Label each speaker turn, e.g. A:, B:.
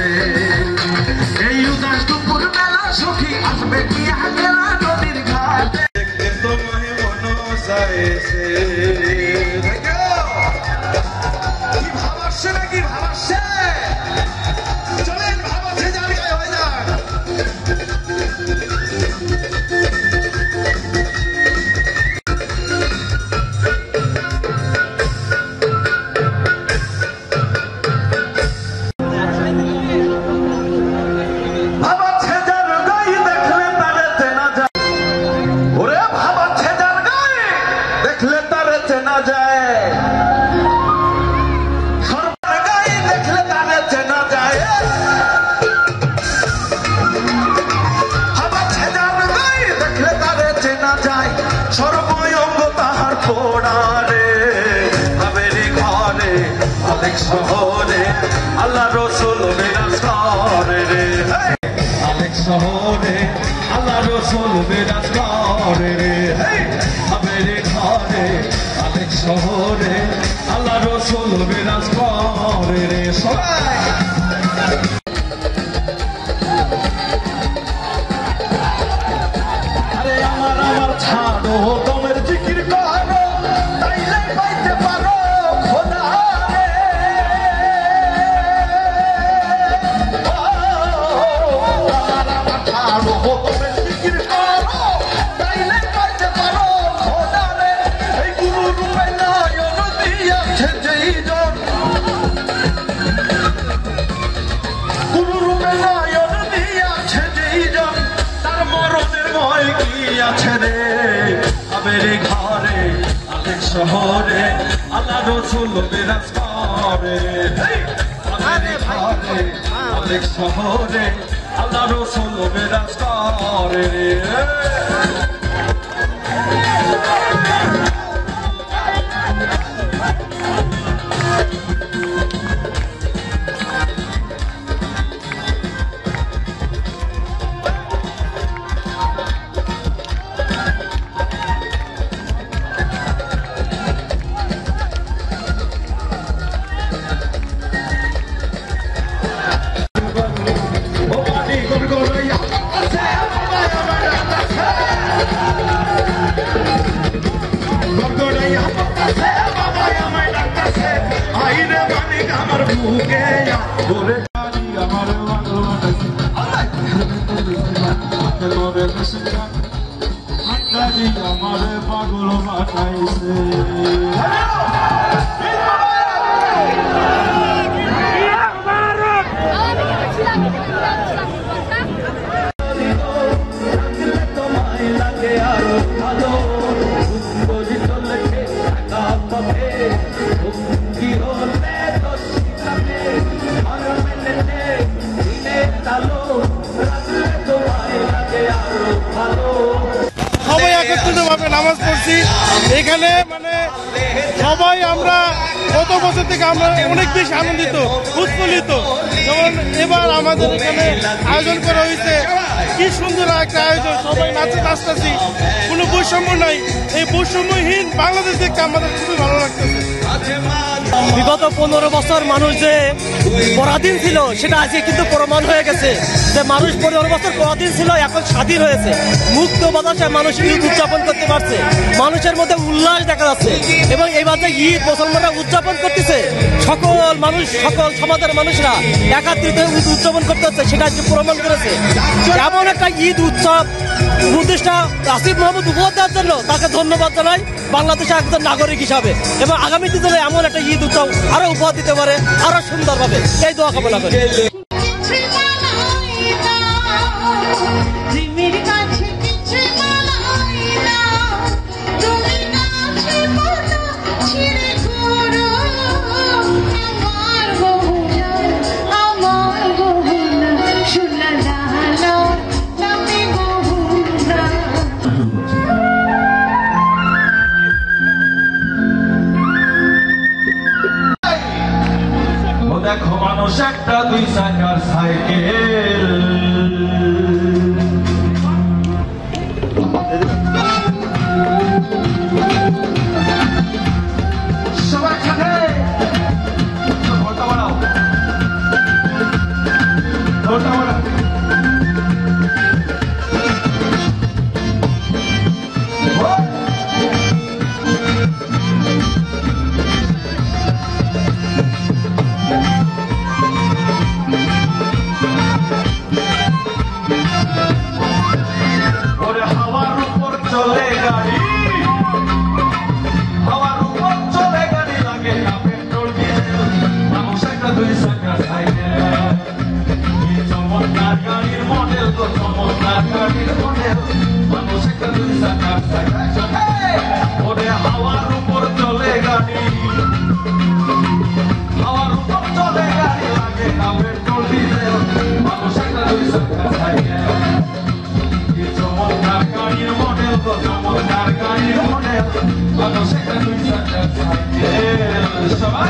A: রে এই উদাস দুপুর বেলা সখী আসবে কি আগেরা নদীর ঘাটে দেখতে তোমায় মন চাইছে কি ভাবাচ্ছে নাকি ভাবাচ্ছে চলেন ভাবাচ্ছে যার গায়ে হয়ে যান শহরে আল্লাহ রসুল বিরাজ করে রে আলেক শহরে আল্লাহ রসুল বিরাজ করে রে আবেরে ঘরে আলেক শহরে আল্লাহ রসুল বিরাজ করে রে সবাই আরে আমার ছাড়ো তোমের জিকির করো তাইলে পাইতে পারো খোদা আবেরে ঘরে আলেক শহরে আল্লাহ রসুল বিরাজ করে আবেরে ঘরে আলেক শহরে আল্লাহ রসুল বিরাজ করে আমার পাগল বানাইছে
B: সবাই একত্রিতভাবে নামাজ পড়ছি এখানে, মানে সবাই আমরা গত বছর থেকে আমরা অনেক বেশি আনন্দিত উৎফুল্লিত। যেমন এবার আমাদের এখানে আয়োজন করা হয়েছে, কি সুন্দর একটা আয়োজন, সবাই নাচতেছি, কোনো বৈষম্য নাই। এই বৈষম্যহীন বাংলাদেশ দেখতে আমাদের খুবই ভালো লাগতেছে।
C: বিগত 15 বছর মানুষ যে পরাধীন ছিল সেটা আজকে কিন্তু প্রমাণ হয়ে গেছে যে মানুষ 15 বছর পরাধীন ছিল, এখন স্বাধীন হয়েছে। মুক্ত বাতাসে মানুষ ঈদ উদযাপন করতে পারছে, মানুষের মধ্যে উল্লাস দেখা যাচ্ছে। এবং এইবার যে ঈদ মুসলমানরা উদযাপন করতেছে, সকল মানুষ, সকল সমাজের মানুষরা একাত্রিত ঈদ উদযাপন করতে হচ্ছে, সেটা আজকে প্রমাণ করেছে। এমন একটা ঈদ উৎসব উপদেষ্টা আসিফ মাহমুদ উপহার দেওয়ার জন্য তাকে ধন্যবাদ জানাই বাংলাদেশের একজন নাগরিক হিসাবে। এবং আগামী দিনে এমন একটা ঈদ উৎসব আরো উপহার দিতে পারে, আরো সুন্দরভাবে, এই দোয়া কামনা করি।
A: দেখো মানুষ একটা 2 চাকার সাইকেল, সবাই সাথে চলে গাড়ি, হাওয়ার উপর চলে গাড়ি, লাগে না পেট্রোল ডিজেল, মানুষ একটা দুই চাকার সাইকেল। কি চমৎকার গাড়ির মডেল গো, চমৎকার গাড়ির মডেল, মানুষ একটা দুই চাকার সাইকেল। ওরে হাওয়ার উপর চলে গাড়ি, হাওয়ার উপর চলে গাড়ি, লাগে না পেট্রোল ডিজেল, মানুষ একটা দুই চাকার সাইকেল। চমৎকার গাড়ির মডেল গো, চমৎকার গাড়ির মডেল, মানুষ একটা দুই চাকার সাইকেল। সবাই